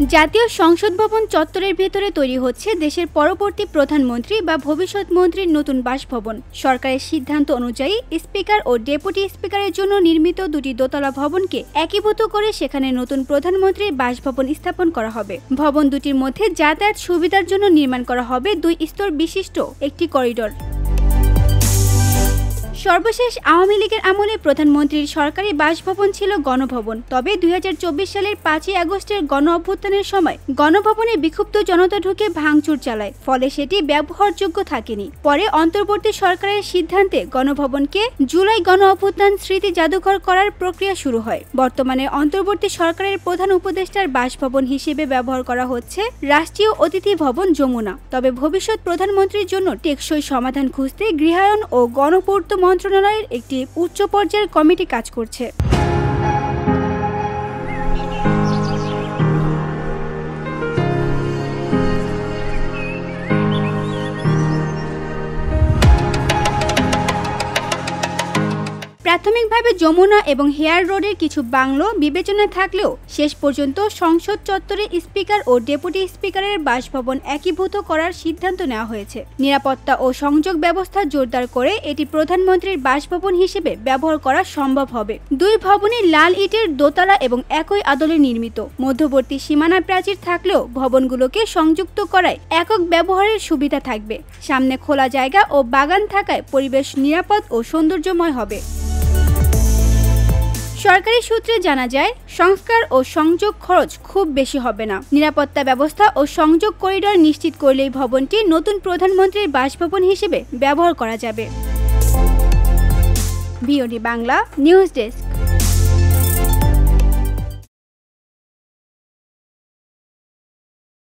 জাতীয় সংসদ ভবন চত্বরের ভেতরে তৈরি হচ্ছে দেশের পরবর্তী প্রধানমন্ত্রী বা ভবিষ্যৎ মন্ত্রীর নতুন বাসভবন। সরকারের সিদ্ধান্ত অনুযায়ী স্পিকার ও ডেপুটি স্পিকারের জন্য নির্মিত দুটি দোতলা ভবনকে একীভূত করে সেখানে নতুন প্রধানমন্ত্রীর বাসভবন স্থাপন করা হবে। ভবন দুটির মধ্যে যাতায়াত সুবিধার জন্য নির্মাণ করা হবে 2 স্তর বিশিষ্ট একটি করিডোর। সর্বশেষ আওয়ামী লীগের আমলে প্রধানমন্ত্রীর সরকারি বাসভবন ছিল গণভবন। তবে 2024 সালের 5ই আগস্টের গণ অভ্যুত্থানের সময় গণভবনে বিক্ষুব্ধ জনতা ঢুকে ভাঙচুর চালায়, ফলে সেটি ব্যবহারযোগ্য থাকেনি। পরে অন্তর্বর্তী সরকারের সিদ্ধান্তে গণভবনকে জুলাই গণ অভ্যুত্থান স্মৃতি জাদুঘর করার প্রক্রিয়া শুরু হয়। বর্তমানে অন্তর্বর্তী সরকারের প্রধান উপদেষ্টার বাসভবন হিসেবে ব্যবহার করা হচ্ছে রাষ্ট্রীয় অতিথি ভবন যমুনা। তবে ভবিষ্যৎ প্রধানমন্ত্রীর জন্য টেকসই সমাধান খুঁজতে গৃহায়ন ও গণপূর্ত মন্ত্রণালয়ের একটি উচ্চ পর্যায়ের কমিটি কাজ করছে। প্রাথমিকভাবে যমুনা এবং হেয়ার রোডের কিছু বাংলো বিবেচনায় থাকলেও শেষ পর্যন্ত সংসদ চত্বরে স্পিকার ও ডেপুটি স্পিকারের বাসভবন একীভূত করার সিদ্ধান্ত নেওয়া হয়েছে। নিরাপত্তা ও সংযোগ ব্যবস্থা জোরদার করে এটি প্রধানমন্ত্রীর বাসভবন হিসেবে ব্যবহার করা সম্ভব হবে। দুই ভবনই লাল ইটের দোতলা এবং একই আদলে নির্মিত। মধ্যবর্তী সীমানা প্রাচীর থাকলেও ভবনগুলোকে সংযুক্ত করায় একক ব্যবহারের সুবিধা থাকবে। সামনে খোলা জায়গা ও বাগান থাকায় পরিবেশ নিরাপদ ও সৌন্দর্যময় হবে। সরকারি সূত্রে জানা যায়, সংস্কার ও সংযোগ খরচ খুব বেশি হবে না। নিরাপত্তা ব্যবস্থা ও সংযোগ করিডোর নিশ্চিত করলেই ভবনটি নতুন প্রধানমন্ত্রীর বাসভবন হিসেবে ব্যবহার করা যাবে। VOD Bangla news desk.